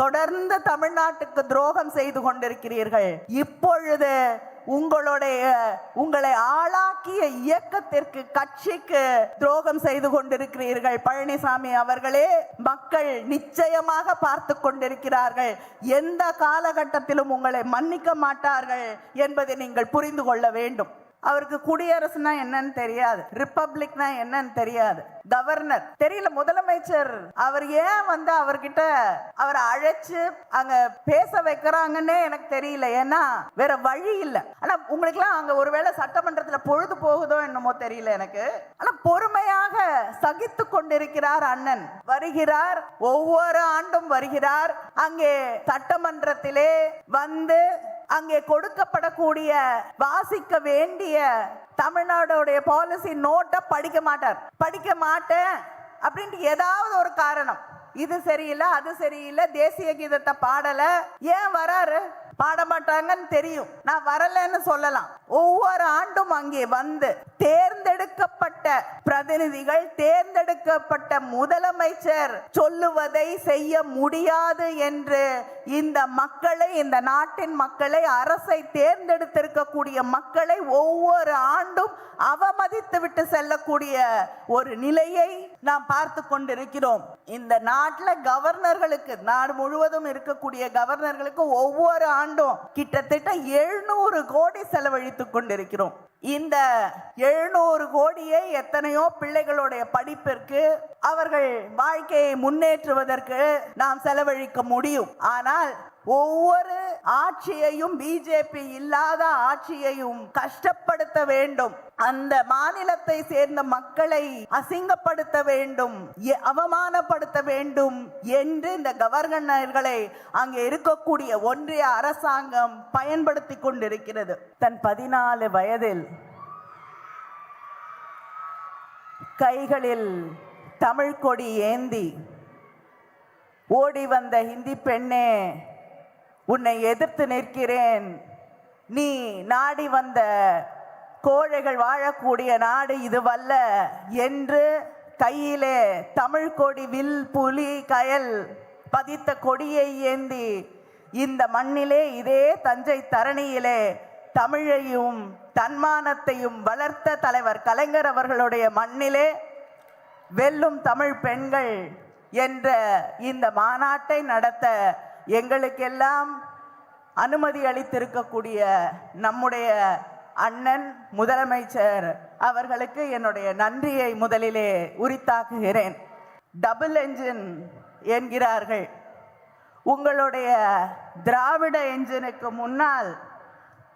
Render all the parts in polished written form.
தொடர்ந்து தமிழ்நாட்டுக்கு துரோகம் செய்து கொண்டிருக்கிறீர்கள். இப்பொழுது உங்களை ஆளாக்கிய இயக்கத்திற்கு, கட்சிக்கு துரோகம் செய்து கொண்டிருக்கிறீர்கள். பழனிசாமி அவர்களே, மக்கள் நிச்சயமாக பார்த்து கொண்டிருக்கிறார்கள். எந்த காலகட்டத்திலும் உங்களை மன்னிக்க மாட்டார்கள் என்பதை நீங்கள் புரிந்து கொள்ள வேண்டும். அவருக்கு குடியரசுனா என்னன்னு தெரியாது, ரிப்பப்ளிக்னா என்னன்னு தெரியாது, கவர்னர் தெரியல, முதலமைச்சர். அவர் ஏன் அவர்கிட்ட அவரை அழைச்சு அங்க பேச வைக்கிறாங்கன்னே எனக்கு தெரியல. ஏன்னா வேற வழி இல்லை. ஆனா உங்களுக்கு எல்லாம் அங்க ஒருவேளை சட்டமன்றத்துல பொழுது போகுதோ என்னமோ தெரியல எனக்கு. ஆனா பொறுமையாக சகித்து கொண்டிருக்கிறார் அண்ணன். வருகிறார், ஒவ்வொரு ஆண்டும் வருகிறார். அங்கே சட்டமன்றத்திலே வந்து அங்கே கொடுக்கப்படக்கூடிய வாசிக்க வேண்டிய தமிழ்நாடுடைய பாலிசி நோட்டை படிக்க மாட்டேன் அப்படின்ட்டு ஏதாவது ஒரு காரணம், இது சரியில்லை அது சரியில்லை, தேசிய கீதத்தை பாடல. ஏன் வராரு? பாட மாட்டாங்கன்னு தெரியும், நான் வரலன்னு சொல்லலாம். ஒவ்வொரு ஆண்டும் அங்கே வந்து தேர்ந்தெடுக்கப்பட்ட பிரதிநிதிகள், தேர்ந்தெடுக்கப்பட்ட முதலமைச்சர் சொல்லுவதை செய்ய முடியாது என்று இந்த மக்களை, இந்த நாட்டின் மக்களை, அரசை தேர்ந்தெடுத்திருக்கக்கூடிய மக்களை ஒவ்வொரு ஆண்டும் அவமதித்து விட்டு செல்லக்கூடிய ஒரு நிலையை நாம் பார்த்து கொண்டிருக்கிறோம். இந்த நாட்டில் கவர்னர்களுக்கு, நாடு முழுவதும் இருக்கக்கூடிய கவர்னர்களுக்கு ஒவ்வொரு ஆண்டும் கிட்டத்தட்ட 700 கோடி செலவழித்துக் கொண்டிருக்கிறோம். இந்த 700 கோடியை எத்தனையோ பிள்ளைகளுடைய படிப்பிற்கு, அவர்கள் வாழ்க்கையை முன்னேற்றுவதற்கு நாம் செலவழிக்க முடியும். ஆனால் ஒவ்வொரு ஆட்சியையும், பிஜேபி இல்லாத ஆட்சியையும் கஷ்டப்படுத்த வேண்டும், அந்த மாநிலத்தை சேர்ந்த மக்களை அசிங்கப்படுத்த வேண்டும், அவமானப்படுத்த வேண்டும் என்று இந்த கவர்னர்களை அங்கே இருக்கக்கூடிய ஒன்றிய அரசாங்கம் பயன்படுத்தி கொண்டிருக்கிறது. தன் 14 வயதில் கைகளில் தமிழ் கொடி ஏந்தி ஓடி வந்த இந்தி பெண்ணே, உன்னை எதிர்த்து நிற்கிறேன், நீ நாடி வந்த கோழைகள் வாழக்கூடிய நாடு இதுவல்ல என்று கையிலே தமிழ் கொடி, வில், புலி, கயல் பதித்த கொடியை ஏந்தி இந்த மண்ணிலே, இதே தஞ்சை தரணியிலே தமிழையும் தன்மானத்தையும் வளர்த்த தலைவர் கலைஞர் அவர்களுடைய மண்ணிலே வெல்லும் தமிழ் பெண்கள் என்ற இந்த மாநாட்டை நடத்த எங்களுக்கெல்லாம் அனுமதி அளித்திருக்கக்கூடிய நம்முடைய அண்ணன் முதலமைச்சர் அவர்களுக்கு என்னுடைய நன்றியை முதலிலே உரித்தாக்குகிறேன். டபுள் என்ஜின் என்கிறார்கள். உங்களுடைய திராவிட என்ஜினுக்கு முன்னால்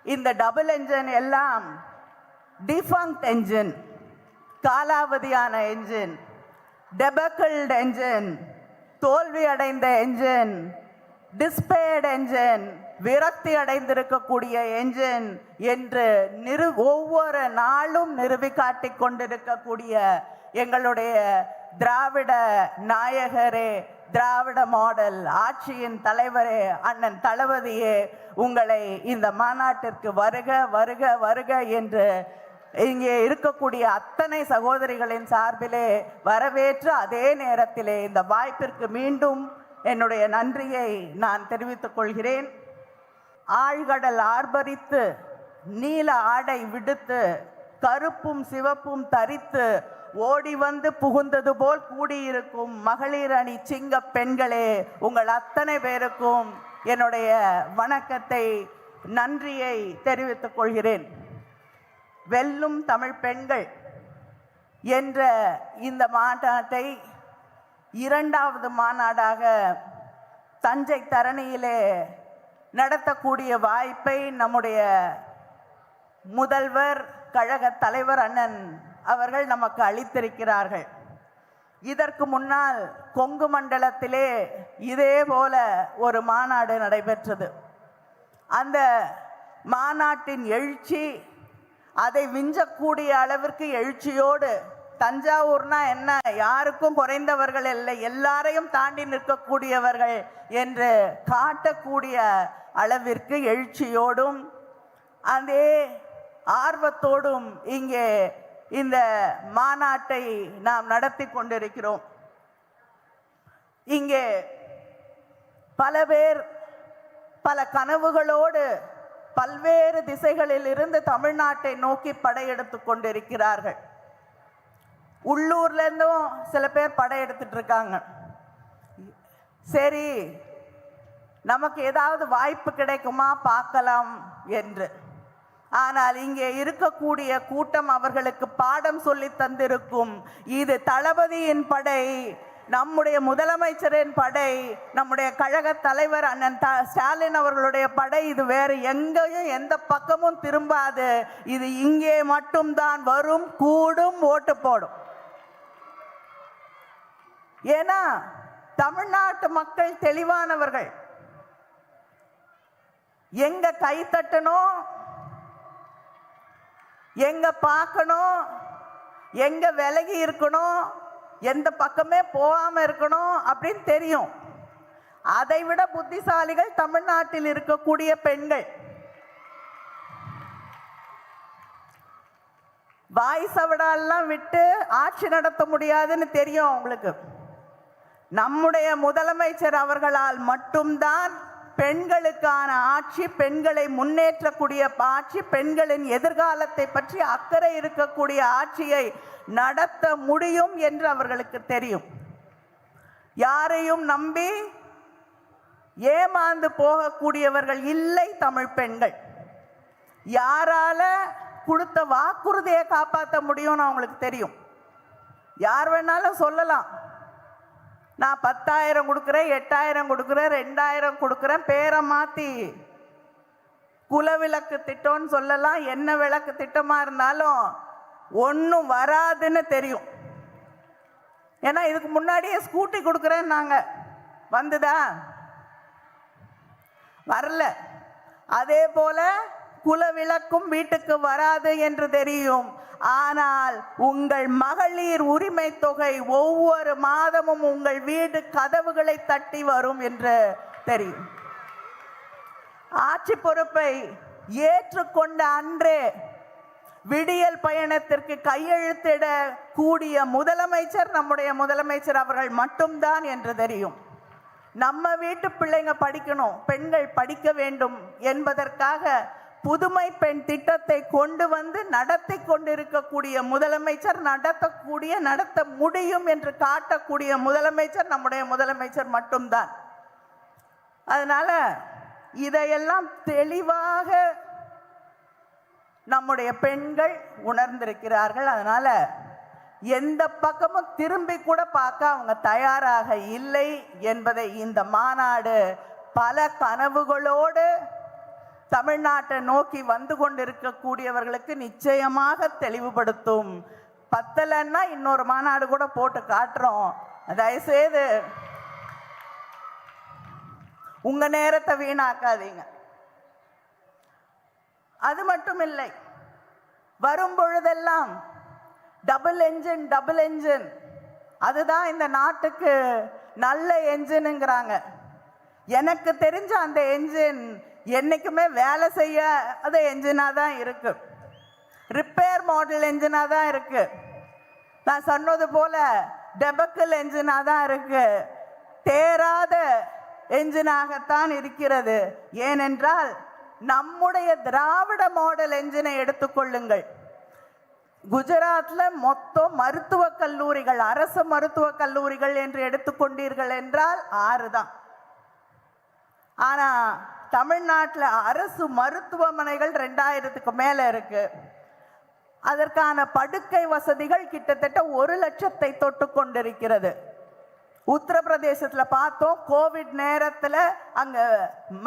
இந்த டபுள் என்ஜின் எல்லாம் டிஃபங்க்ட் என்ஜின், காலாவதியான என்ஜின், டெபக்கிள்ட் என்ஜின், தோல்வி அடைந்த என்ஜின், டிஸ்பேர்ட் என்ஜின், விரக்தி அடைந்திருக்கக்கூடிய என்ஜின் என்று ஒவ்வொரு நாளும் நிறுவி காட்டிக் கொண்டிருக்கக்கூடிய எங்களுடைய திராவிட நாயகரே, திராவிட மாடல் ஆட்சியின் தலைவரே, அண்ணன் தளபதியே, உங்களை இந்த மாநாட்டிற்கு வருக வருக வருக என்று இங்கே இருக்கக்கூடிய அத்தனை சகோதரிகளின் சார்பிலே வரவேற்று, அதே நேரத்திலே இந்த வாய்ப்பிற்கு மீண்டும் என்னுடைய நன்றியை நான் தெரிவித்துக் கொள்கிறேன். ஆழ்கடல் ஆர்ப்பரித்து, நீல ஆடை விடுத்து, கருப்பும் சிவப்பும் தரித்து ஓடி வந்து புகுந்தது போல் கூடியிருக்கும் மகளிர் அணி சிங்க பெண்களே, உங்கள் அத்தனை பேருக்கும் என்னுடைய வணக்கத்தை, நன்றியை தெரிவித்துக் கொள்கிறேன். வெல்லும் தமிழ் பெண்கள் என்ற இந்த மாநாட்டை இரண்டாவது மாநாடாக தஞ்சை தரணியிலே நடத்தக்கூடிய வாய்ப்பை நம்முடைய முதல்வர், கழக தலைவர் அண்ணன் அவர்கள் நமக்கு அளித்திருக்கிறார்கள். இதற்கு முன்னால் கொங்கு மண்டலத்திலே இதே போல ஒரு மாநாடு நடைபெற்றது. அந்த மாநாட்டின் எழுச்சி, அதை விஞ்சக்கூடிய அளவிற்கு எழுச்சியோடு, தஞ்சாவூர்னா என்ன, யாருக்கும் குறைந்தவர்கள் இல்லை, எல்லாரையும் தாண்டி நிற்கக்கூடியவர்கள் என்று காட்டக்கூடிய அளவிற்கு எழுச்சியோடும் அதே ஆர்வத்தோடும் இங்கே இந்த மாநாட்டை நாம் நடத்தி கொண்டிருக்கிறோம். இங்கே பல பேர் பல கனவுகளோடு பல்வேறு திசைகளில் இருந்து தமிழ்நாட்டை நோக்கி படையெடுத்து கொண்டிருக்கிறார்கள். உள்ளூர்ல இருந்தும் சில பேர் படையெடுத்துட்டு இருக்காங்க. சரி, நமக்கு ஏதாவது வாய்ப்பு கிடைக்குமா பார்க்கலாம் என்று. ஆனால் இங்கே இருக்கக்கூடிய கூட்டம் அவர்களுக்கு பாடம் சொல்லி தந்திருக்கும். இது தளபதியின் படை, நம்முடைய முதலமைச்சரின் படை, நம்முடைய கழக தலைவர் அண்ணன் ஸ்டாலின் அவர்களுடைய படை. இது வேறு எங்கேயும் எந்த பக்கமும் திரும்பாது. இது இங்கே மட்டும்தான் வரும், கூடும், ஓட்டு போடும். ஏன்னா தமிழ்நாட்டு மக்கள் தெளிவானவர்கள். எங்க கை தட்டணும், எங்க பார்க்கணும், எங்க விலகி இருக்கணும், எந்த பக்கமே போகாம இருக்கணும் அப்படின்னு தெரியும். அதை விட புத்திசாலிகள் தமிழ்நாட்டில் இருக்கக்கூடிய பெண்கள். வாய் சவடாலாம் விட்டு ஆட்சி நடத்த முடியாதுன்னு தெரியும் அவங்களுக்கு. நம்முடைய முதலமைச்சர் அவர்களால் மட்டும்தான் பெண்களுக்கான ஆட்சி, பெண்களை முன்னேற்றக்கூடிய ஆட்சி, பெண்களின் எதிர்காலத்தை பற்றி அக்கறை இருக்கக்கூடிய ஆட்சியை நடத்த முடியும் என்று அவர்களுக்கு தெரியும். யாரையும் நம்பி ஏமாந்து போகக்கூடியவர்கள் இல்லை தமிழ் பெண்கள். யாரால கொடுத்த வாக்குறுதியை காப்பாற்ற முடியும்னு அவங்களுக்கு தெரியும். யார் வேணாலும் சொல்லலாம், நான் 10,000 கொடுக்குறேன், 8,000 கொடுக்குறேன், 2,000 கொடுக்குறேன், பேரை மாற்றி குலவிளக்கு திட்டம்னு சொல்லலாம். என்ன விளக்கு திட்டமாக இருந்தாலும் ஒன்றும் வராதுன்னு தெரியும். ஏன்னா இதுக்கு முன்னாடியே ஸ்கூட்டி கொடுக்குறேன் நாங்கள், வந்துதா? வரல. அதே போல குலவிளக்கும் வீட்டுக்கு வராது என்று தெரியும். ஆனால் உங்கள் மகளிர் உரிமை தொகை ஒவ்வொரு மாதமும் உங்கள் வீடு கதவுகளை தட்டி வரும் என்று தெரியும். ஆட்சி பொறுப்பை ஏற்றுக்கொண்ட அன்றே விடியல் பயணத்திற்கு கையெழுத்திட கூடிய முதலமைச்சர் நம்முடைய முதலமைச்சர் அவர்கள் மட்டும்தான் என்று தெரியும். நம்ம வீட்டு பிள்ளைங்க படிக்கணும், பெண்கள் படிக்க வேண்டும் என்பதற்காக புதுமை பெண் திட்டத்தை கொண்டு வந்து நடத்தி கொண்டிருக்கக்கூடிய முதலமைச்சர், நடத்த முடியும் என்று காட்டக்கூடிய முதலமைச்சர் நம்முடைய முதலமைச்சர் மட்டும்தான். அதனால இதையெல்லாம் தெளிவாக நம்முடைய பெண்கள் உணர்ந்திருக்கிறார்கள். அதனால எந்த பக்கமும் திரும்பி கூட பார்க்க அவங்க தயாராக இல்லை என்பதை இந்த மாநாடு பல கனவுகளோடு தமிழ்நாட்டை நோக்கி வந்து கொண்டிருக்கக்கூடியவர்களுக்கு நிச்சயமாக தெளிவுபடுத்தும். பத்தலைன்னா இன்னொரு மாநாடு கூட போட்டு காட்டுறோம். தயவுசெய்து உங்க நேரத்தை வீணாக்காதீங்க. அது மட்டும் இல்லை, வரும் பொழுதெல்லாம் டபுள் என்ஜின் அதுதான் இந்த நாட்டுக்கு நல்ல என்ஜினுங்கிறாங்க. எனக்கு தெரிஞ்ச அந்த என்ஜின் என்னைக்குமே வேலை செய்ய அது என்ஜினாக தான் இருக்கு, ரிப்பேர் மாடல் என்ஜினாக தான் இருக்கு. நான் சொன்னது போல டெபக்கிள் என்ஜினாக தான் இருக்கு, தேராத என்ஜினாகத்தான் இருக்கிறது. ஏனென்றால் நம்முடைய திராவிட மாடல் என்ஜினை எடுத்துக்கொள்ளுங்கள். குஜராத்தில் மொத்தம் மருத்துவக் கல்லூரிகள், அரசு மருத்துவக் கல்லூரிகள் என்று எடுத்துக்கொண்டீர்கள் என்றால் 6 தான். ஆனால் தமிழ்நாட்டில் அரசு மருத்துவமனைகள் 2000க்கு மேலே இருக்கு. அதற்கான படுக்கை வசதிகள் கிட்டத்தட்ட 1 லட்சத்தை தொட்டு கொண்டிருக்கிறது. உத்தரப்பிரதேசத்தில் பார்த்தோம், கோவிட் நேரத்தில் அங்கே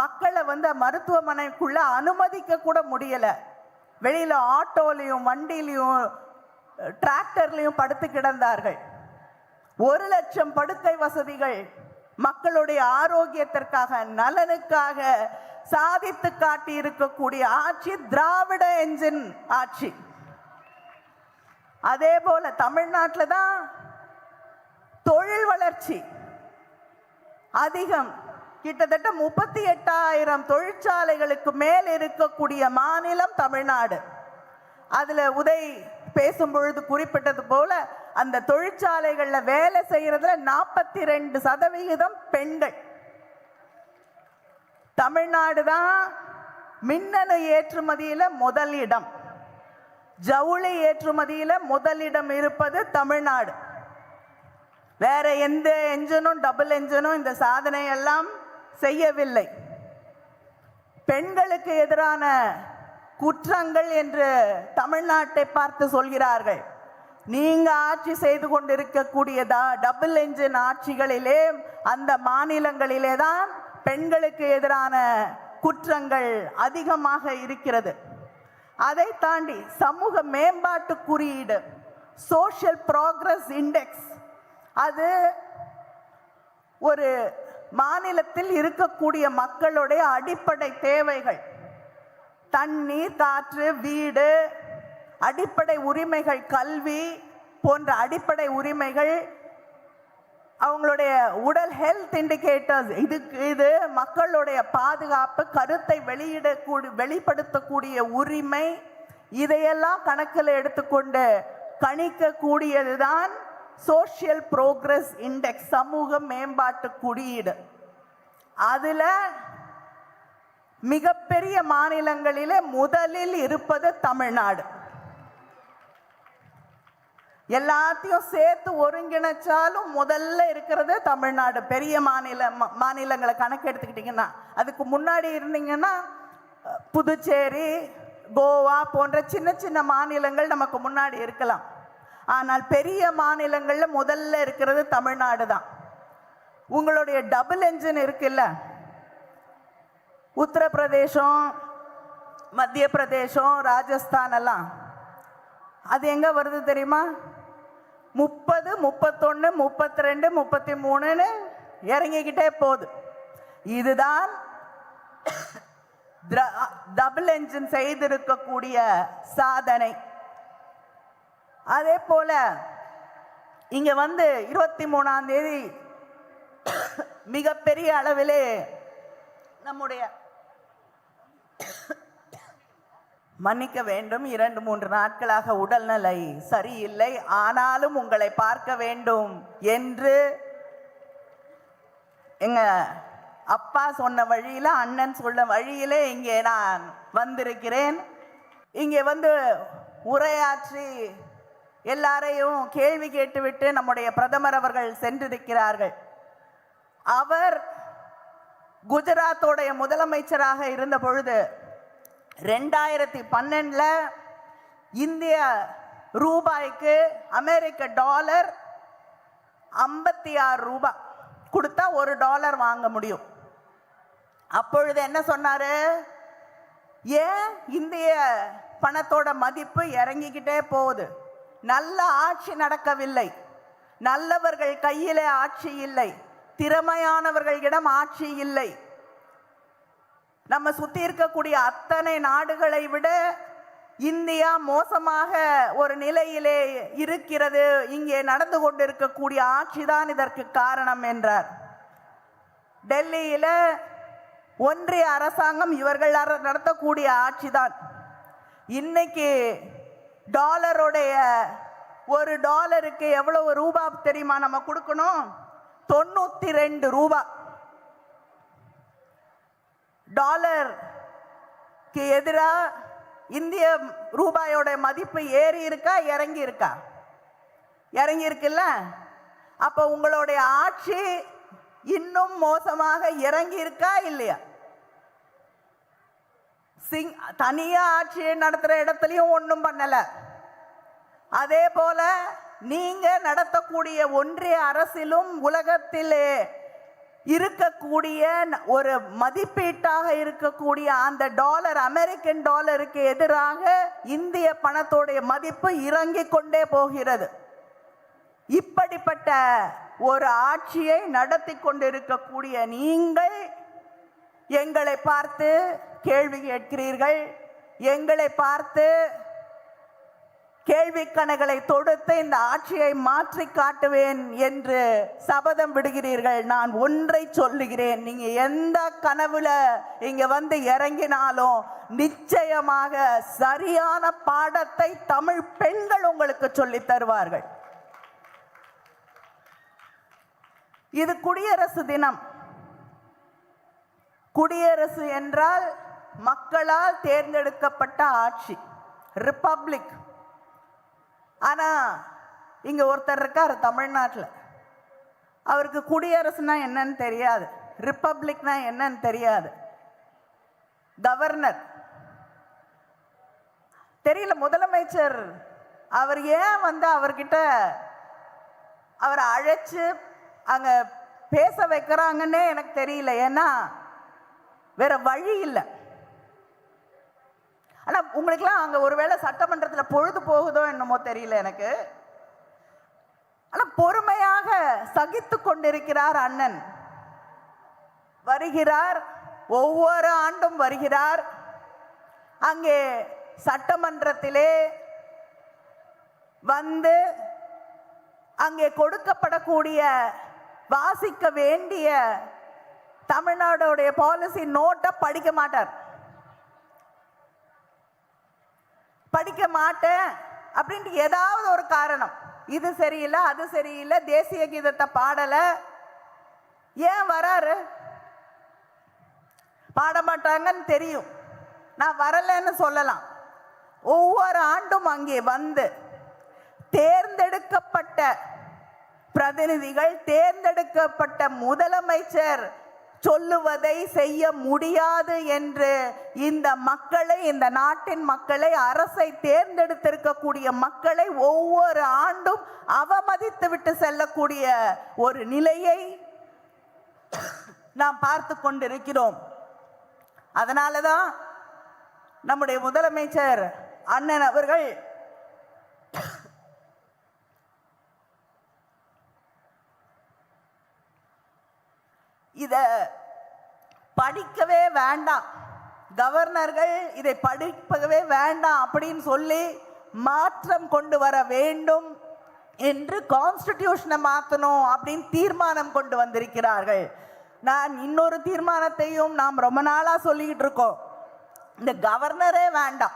மக்களை மருத்துவமனைக்குள்ள அனுமதிக்க கூட முடியலை. வெளியில் ஆட்டோலையும் வண்டிலையும் டிராக்டர்லையும் படுத்து கிடந்தார்கள். 1 லட்சம் படுக்கை வசதிகள் மக்களுடைய ஆரோக்கியத்திற்காக, நலனுக்காக சாதித்து காட்டி இருக்கக்கூடிய ஆட்சி திராவிட என்ஜின் ஆட்சி. அதே போல தமிழ்நாட்டில் தான் தொழில் வளர்ச்சி அதிகம். கிட்டத்தட்ட 38,000 தொழிற்சாலைகளுக்கு மேல் இருக்கக்கூடிய மாநிலம் தமிழ்நாடு. அதுல உதய் பேசும் பொழுது குறிப்பிட்டது போல அந்த தொழிற்சாலைகள்ல வேலை செய்யறதுல 42% பெண்கள். தமிழ்நாடு தான் மின்னணு ஏற்றுமதியில முதலிடம், ஜவுளி ஏற்றுமதியில முதலிடம் இருப்பது தமிழ்நாடு. வேற எந்த என்ஜினும் டபுள் என்ஜினும் இந்த சாதனை எல்லாம் செய்யவில்லை. பெண்களுக்கு எதிரான குற்றங்கள் என்று தமிழ்நாட்டை பார்த்து சொல்கிறார்கள். நீங்க ஆட்சி செய்து கொண்டிருக்கக்கூடிய டபுள் என்ஜின் ஆட்சிகளிலே, அந்த மாநிலங்களிலே தான் பெண்களுக்கு எதிரான குற்றங்கள் அதிகமாக இருக்கிறது. அதை தாண்டி சமூக மேம்பாட்டு குறியீடு, சோஷியல் ப்ராக்ரஸ் இண்டெக்ஸ், அது ஒரு மாநிலத்தில் இருக்கக்கூடிய மக்களுடைய அடிப்படை தேவைகள், தண்ணீர், காற்று, வீடு, அடிப்படை உரிமைகள், கல்வி போன்ற அடிப்படை உரிமைகள், அவங்களுடைய உடல் ஹெல்த் இண்டிகேட்டர்ஸ், இது மக்களுடைய பாதுகாப்பு, கருத்தை வெளிப்படுத்தக்கூடிய உரிமை, இதையெல்லாம் கணக்கில் எடுத்துக்கொண்டு கணிக்கக்கூடியதுதான் சோஷியல் ப்ரோக்ரஸ் இண்டெக்ஸ், சமூக மேம்பாட்டு குறியீடு. அதுல மிகப்பெரிய மாநிலங்களிலே முதலில் இருப்பது தமிழ்நாடு. எல்லாத்தையும் சேர்த்து ஒருங்கிணைச்சாலும் முதல்ல இருக்கிறது தமிழ்நாடு. பெரிய மாநிலங்களை கணக்கு எடுத்துக்கிட்டீங்கன்னா, அதுக்கு முன்னாடி இருந்தீங்கன்னா புதுச்சேரி, கோவா போன்ற சின்ன சின்ன மாநிலங்கள் நமக்கு முன்னாடி இருக்கலாம். ஆனால் பெரிய மாநிலங்கள்ல முதல்ல இருக்கிறது தமிழ்நாடு தான். உங்களுடைய டபுள் என்ஜின் இருக்குல்ல, உத்தரப்பிரதேசம், மத்திய பிரதேசம், ராஜஸ்தான் எல்லாம், அது எங்க வருது தெரியுமா? 30, 31, 32, 33 இறங்கிக்கிட்டே போகுது. இதுதான் டபுள் என்ஜின் செய்திருக்கக்கூடிய சாதனை. அதே போல இங்க 23ஆம் தேதி மிகப்பெரிய அளவிலே நம்முடைய, மன்னிக்க வேண்டும், 2-3 நாட்களாக உடல்நிலை சரியில்லை, ஆனாலும் உங்களை பார்க்க வேண்டும் என்று எங்க அப்பா சொன்ன வழியில, அண்ணன் சொன்ன வழியிலே இங்கே நான் வந்திருக்கிறேன். இங்கே உரையாற்றி எல்லாரையும் கேள்வி கேட்டுவிட்டு நம்முடைய பிரதமர் அவர்கள் சென்றிருக்கிறார்கள். அவர் குஜராத்தோடைய முதலமைச்சராக இருந்த பொழுது 2012 இந்திய ரூபாய்க்கு அமெரிக்க டாலர் 56 ரூபாய் கொடுத்தா $1 வாங்க முடியும். அப்பொழுது என்ன சொன்னாரு? ஏன் இந்திய பணத்தோட மதிப்பு இறங்கிக்கிட்டே போகுது, நல்ல ஆட்சி நடக்கவில்லை, நல்லவர்கள் கையிலே ஆட்சி இல்லை, திறமையானவர்களிடம் ஆட்சி இல்லை, நம்ம சுத்தி இருக்கக்கூடிய அத்தனை நாடுகளை விட இந்தியா மோசமாக ஒரு நிலையிலே இருக்கிறது, இங்கே நடந்து கொண்டிருக்கக்கூடிய ஆட்சிதான் இதற்கு காரணம் என்றார். டெல்லியில ஒன்றிய அரசாங்கம் இவர்கள் நடத்தக்கூடிய ஆட்சிதான். இன்னைக்கு டாலருடைய $1 எவ்வளவு ரூபாய் தெரியுமா நம்ம கொடுக்கணும்? 92 ரூபாய். டாலருக்கு எதிராக இந்திய ரூபாயோட மதிப்பு ஏறி இருக்கா, இறங்கி இருக்கா? இறங்கி இருக்குல்ல. அப்ப உங்களுடைய ஆட்சி இன்னும் மோசமாக இறங்கி இருக்கா இல்லையா? தனியா ஆட்சி நடத்துற இடத்துலயும் ஒன்றும் பண்ணல. அதே போல நீங்க நடத்தக்கூடிய ஒன்றிய அரசிலும் உலகத்திலே இருக்கக்கூடிய ஒரு மதிப்பீட்டாக இருக்கக்கூடிய அந்த டாலர், அமெரிக்கன் டாலருக்கு எதிராக இந்திய பணத்தோடைய மதிப்பு இறங்கி கொண்டே போகிறது. இப்படிப்பட்ட ஒரு ஆட்சியை நடத்தி கொண்டிருக்கக்கூடிய நீங்கள் எங்களை பார்த்து கேள்வி கேட்கிறீர்கள், எங்களை பார்த்து கேள்வி கணைகளை தொடுத்து இந்த ஆட்சியை மாற்றி காட்டுவேன் என்று சபதம் விடுகிறீர்கள். நான் ஒன்றை சொல்லுகிறேன், நீங்க எந்த கனவுல இங்க இறங்கினாலும் நிச்சயமாக சரியான பாடத்தை தமிழ் பெண்கள் உங்களுக்கு சொல்லி தருவார்கள். இது குடியரசு தினம். குடியரசு என்றால் மக்களால் தேர்ந்தெடுக்கப்பட்ட ஆட்சி, ரிப்பப்ளிக். ஆனா இங்க ஒருத்தர் இருக்கார் தமிழ்நாட்டில், அவருக்கு குடியரசுனா என்னன்னு தெரியாது, ரிப்பப்ளிக்னா என்னன்னு தெரியாது. கவர்னர் தெரியல, முதலமைச்சர் அவர் ஏன் அவர்கிட்ட அவரை அழைச்சு அங்க பேச வைக்கிறாங்கன்னே எனக்கு தெரியல. ஏன்னா வேற வழி இல்லை. ஆனா உங்களுக்கெல்லாம் அங்க ஒருவேளை சட்டமன்றத்தில் பொழுது போகுதோ என்னமோ தெரியல எனக்கு. ஆனா பொறுமையாக சகித்து கொண்டிருக்கிறார் அண்ணன். வருகிறார், ஒவ்வொரு ஆண்டும் வருகிறார். அங்கே சட்டமன்றத்திலே வந்து அங்கே கொடுக்கப்படக்கூடிய வாசிக்க வேண்டிய தமிழ்நாடுடைய பாலிசி நோட்டை படிக்க மாட்டார். படிக்க மாட்டேன் அப்படின்ட்டு ஏதாவது ஒரு காரணம், இது சரியில்லை அது சரியில்லை, தேசிய கீதத்தை பாடல, ஏன் வராரு? பாட மாட்டாங்கன்னு தெரியும், நான் வரலன்னு சொல்லலாம். ஒவ்வொரு ஆண்டும் அங்கே வந்து தேர்ந்தெடுக்கப்பட்ட பிரதிநிதிகள், தேர்ந்தெடுக்கப்பட்ட முதலமைச்சர் சொல்லுவதை செய்ய முடியாது என்று இந்த மக்களை, இந்த நாட்டின் மக்களை, அரசை தேர்ந்தெடுத்திருக்கக்கூடிய மக்களை ஒவ்வொரு ஆண்டும் அவமதித்து விட்டு செல்லக்கூடிய ஒரு நிலையை நாம் பார்த்து கொண்டிருக்கிறோம். அதனாலதான் நம்முடைய முதலமைச்சர் அண்ணன் அவர்கள் இத படிக்கவே வேண்டாம், கவர்னர்கள் இதை படிக்கவே வேண்டாம் அப்படின்னு சொல்லி மாற்றம் கொண்டு வர வேண்டும் என்று கான்ஸ்டிடியூஷனை மாற்றணும் அப்படின்னு தீர்மானம் கொண்டு வந்திருக்கிறார்கள். நான் இன்னொரு தீர்மானத்தையும் நாம் ரொம்ப நாளா சொல்லிக்கிட்டு இருக்கோம், இந்த கவர்னரே வேண்டாம்,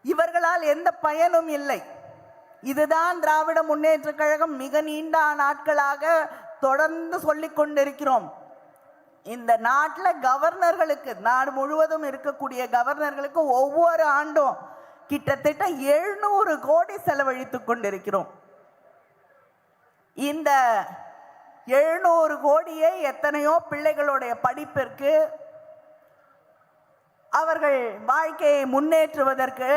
இவர்களால் எந்த பயனும் இல்லை. இதுதான் திராவிட முன்னேற்ற கழகம் மிக நீண்ட நாட்களாக தொடர்ந்து சொல்லிக் கொண்டிருக்கிறோம். இந்த நாட்டில் கவர்னர்களுக்கு, நாடு முழுவதும் இருக்கக்கூடிய கவர்னர்களுக்கு ஒவ்வொரு ஆண்டும் கிட்டத்தட்ட 700 கோடி செலவழித்துக் கொண்டிருக்கிறோம். இந்த 700 கோடியை எத்தனையோ பிள்ளைகளுடைய படிப்பிற்கு, அவர்கள் வாழ்க்கையை முன்னேற்றுவதற்கு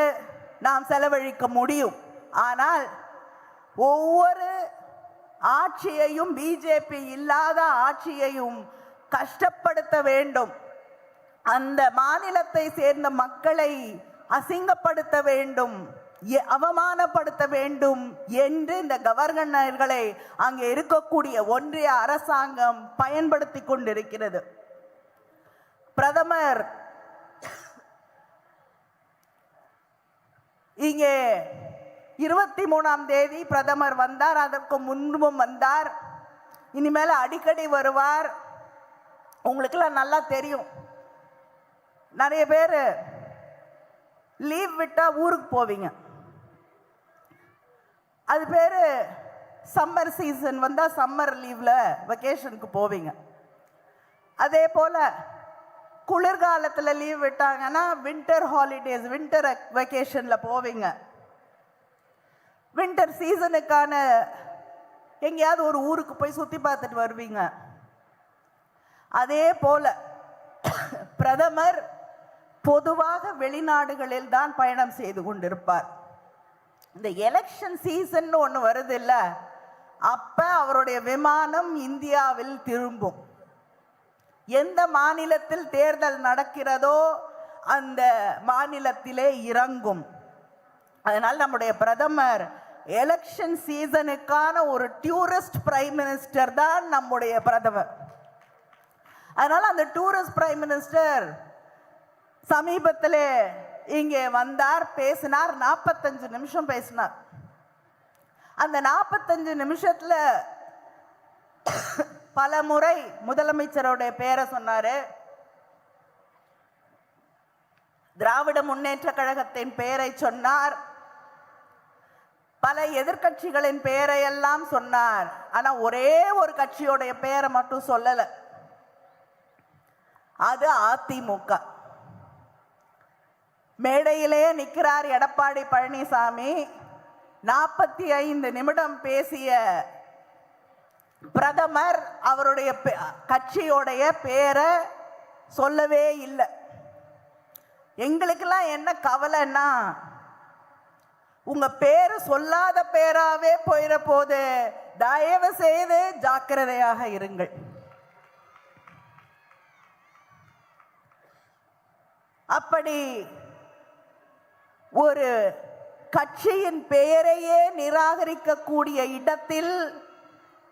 நாம் செலவழிக்க முடியும். ஆனால் ஒவ்வொரு ஆட்சியையும், பிஜேபி இல்லாத ஆட்சியையும் கஷ்டப்படுத்த வேண்டும், அந்த மாநிலத்தை சேர்ந்த மக்களை அசிங்கப்படுத்த வேண்டும், அவமானப்படுத்த வேண்டும் என்று இந்த கவர்னர்களை அங்கே இருக்கக்கூடிய ஒன்றிய அரசாங்கம் பயன்படுத்தி கொண்டிருக்கிறது. பிரதமர் இங்கே 23ஆம் தேதி பிரதமர் வந்தார், அதற்கு முன்பும் வந்தார், இனிமேல் அடிக்கடி வருவார். உங்களுக்கெல்லாம் நல்லா தெரியும், நிறைய பேர் லீவ் விட்டா ஊருக்கு போவீங்க, அது பேரு சம்மர் சீசன் வந்தா சம்மர் லீவ்ல வெக்கேஷனுக்கு போவீங்க. அதே போல குளிர்காலத்தில் லீவ் விட்டாங்கன்னா வின்டர் ஹாலிடேஸ், வின்டர் வெக்கேஷன்ல போவீங்க. வின்டர் சீசனுக்கான எங்கேயாவது ஒரு ஊருக்கு போய் சுத்தி பார்த்துட்டு வருவீங்க. அதே போல பிரதமர் பொதுவாக வெளிநாடுகளில் தான் பயணம் செய்து கொண்டிருப்பார். இந்த எலெக்ஷன் சீசன் ஒன்று வருது இல்ல, அப்ப அவருடைய விமானம் இந்தியாவில் திரும்பும். எந்த மாநிலத்தில் தேர்தல் நடக்கிறதோ அந்த மாநிலத்திலே இறங்கும். அதனால் நம்முடைய பிரதமர் எலெக்ஷன் சீசனுக்கான ஒரு டூரிஸ்ட் பிரைம் மினிஸ்டர் தான் நம்முடைய பிரதமர். அதனால அந்த டூரிஸ்ட் பிரைம் மினிஸ்டர் சமீபத்தில் இங்கே வந்தார், பேசினார், 45 நிமிஷம் பேசினார். அந்த 45 நிமிஷத்துல பல முறை முதலமைச்சருடைய பேரை சொன்னாரு, திராவிட முன்னேற்ற கழகத்தின் பெயரை சொன்னார். பல எதிர்க்கட்சிகளின் பெயரை எல்லாம் சொன்னார். ஆனா ஒரே ஒரு கட்சியோடைய பெயரை மட்டும் சொல்லல. அது அதிமுக. மேடையிலே நிற்கிறார் எடப்பாடி பழனிசாமி. 45 நிமிடம் பேசிய பிரதமர் அவருடைய கட்சியோடைய பேரை சொல்லவே இல்லை. எங்களுக்கெல்லாம் என்ன கவலைன்னா, உங்க பேரு சொல்லாத பேராவே போயிட போது, தயவு செய்து ஜாக்கிரதையாக இருங்கள். அப்படி ஒரு கட்சியின் பெயரையே நிராகரிக்கக்கூடிய இடத்தில்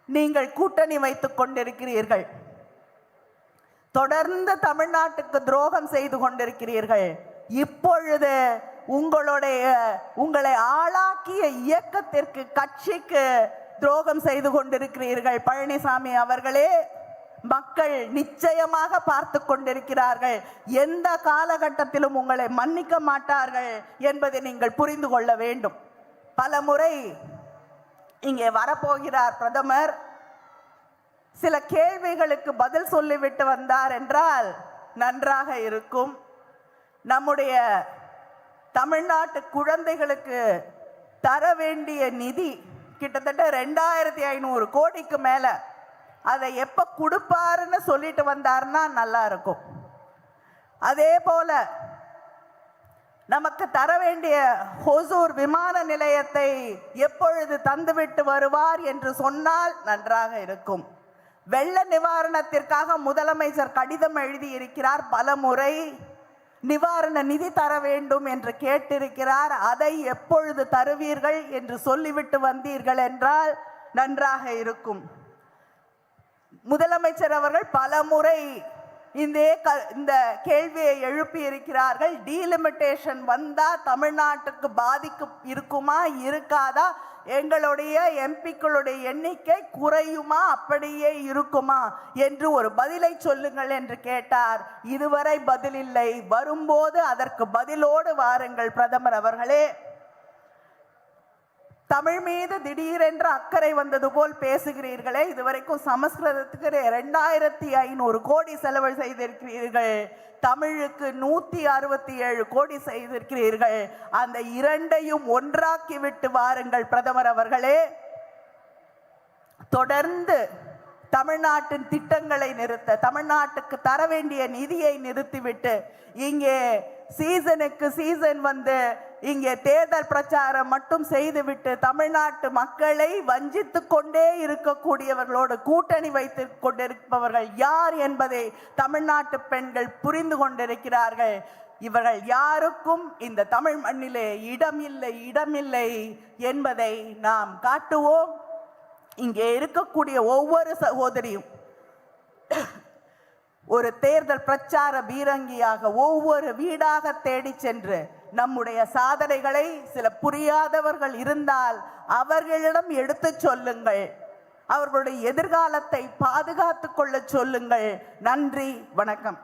நீங்கள் கூட்டணி வைத்துக் கொண்டிருக்கிறீர்கள். தொடர்ந்து தமிழ்நாட்டுக்கு துரோகம் செய்து கொண்டிருக்கிறீர்கள். இப்பொழுது உங்களை ஆளாக்கிய இயக்கத்திற்கு, கட்சிக்கு துரோகம் செய்து கொண்டிருக்கிறீர்கள். பழனிசாமி அவர்களே, மக்கள் நிச்சயமாக பார்த்து கொண்டிருக்கிறார்கள். எந்த காலகட்டத்திலும் உங்களை மன்னிக்க மாட்டார்கள் என்பதை நீங்கள் புரிந்து கொள்ள வேண்டும். பல முறை இங்கே வரப்போகிறார் பிரதமர். சில கேள்விகளுக்கு பதில் சொல்லிவிட்டு வந்தார் என்றால் நன்றாக இருக்கும். நம்முடைய தமிழ்நாட்டு குழந்தைகளுக்கு தர வேண்டிய நிதி கிட்டத்தட்ட 2500 கோடிக்கு மேல, அதை எப்ப கொடுப்பாருன்னு சொல்லிட்டு வந்தார்னா நல்லா இருக்கும். அதே போல நமக்கு தர வேண்டிய ஹொசூர் விமான நிலையத்தை எப்பொழுது தந்துவிட்டு வருவார் என்று சொன்னால் நன்றாக இருக்கும். வெள்ள நிவாரணத்திற்காக முதலமைச்சர் கடிதம் எழுதியிருக்கிறார். பல முறை நிவாரண நிதி தர வேண்டும் என்று கேட்டிருக்கிறார். அதை எப்பொழுது தருவீர்கள் என்று சொல்லிவிட்டு வந்தீர்கள் என்றால் நன்றாக இருக்கும். முதலமைச்சர் அவர்கள் பல முறை இந்த கேள்வியை எழுப்பி இருக்கிறார்கள். டீலிமிட்டேஷன் வந்தா தமிழ்நாட்டுக்கு பாதிக்கு இருக்குமா இருக்காதா, எங்களுடைய எம்பிக்களுடைய எண்ணிக்கை குறையுமா அப்படியே இருக்குமா என்று ஒரு பதிலை சொல்லுங்கள் என்று கேட்டார். இதுவரை பதில் இல்லை. வரும்போது அதற்கு பதிலோடு வாருங்கள் பிரதமர் அவர்களே. தமிழ் மீது திடீரென்று அக்கறை வந்தது போல் பேசுகிறீர்களே. இதுவரைக்கும் சமஸ்கிருதத்துக்கு 2500 கோடி செலவு செய்திருக்கிறீர்கள். தமிழுக்கு 167 கோடி செய்திருக்கிறீர்கள். அந்த இரண்டையும் ஒன்றாக்கி விட்டு வாருங்கள் பிரதமர் அவர்களே. தொடர்ந்து தமிழ்நாட்டின் திட்டங்களை நிறுத்த, தமிழ்நாட்டுக்கு தர வேண்டிய நிதியை நிறுத்திவிட்டு, இங்கே சீசனுக்கு சீசன் வந்து இங்கே தேர்தல் பிரச்சாரம் மட்டும் செய்துவிட்டு தமிழ்நாட்டு மக்களை வஞ்சித்து கொண்டே இருக்கக்கூடியவர்களோடு கூட்டணி வைத்து கொண்டிருப்பவர்கள் யார் என்பதை தமிழ்நாட்டு பெண்கள் புரிந்து கொண்டிருக்கிறார்கள். இவர்கள் யாருக்கும் இந்த தமிழ் மண்ணிலே இடமில்லை என்பதை நாம் காட்டுவோம். இங்கே இருக்கக்கூடிய ஒவ்வொரு சகோதரியும் ஒரு தேர்தல் பிரச்சார பீரங்கியாக ஒவ்வொரு வீடாக தேடி சென்று நம்முடைய சாதனைகளை சில புரியாதவர்கள் இருந்தால் அவர்களிடம் எடுத்து சொல்லுங்கள். அவர்களுடைய எதிர்காலத்தை பாதுகாத்துக் கொள்ள சொல்லுங்கள். நன்றி, வணக்கம்.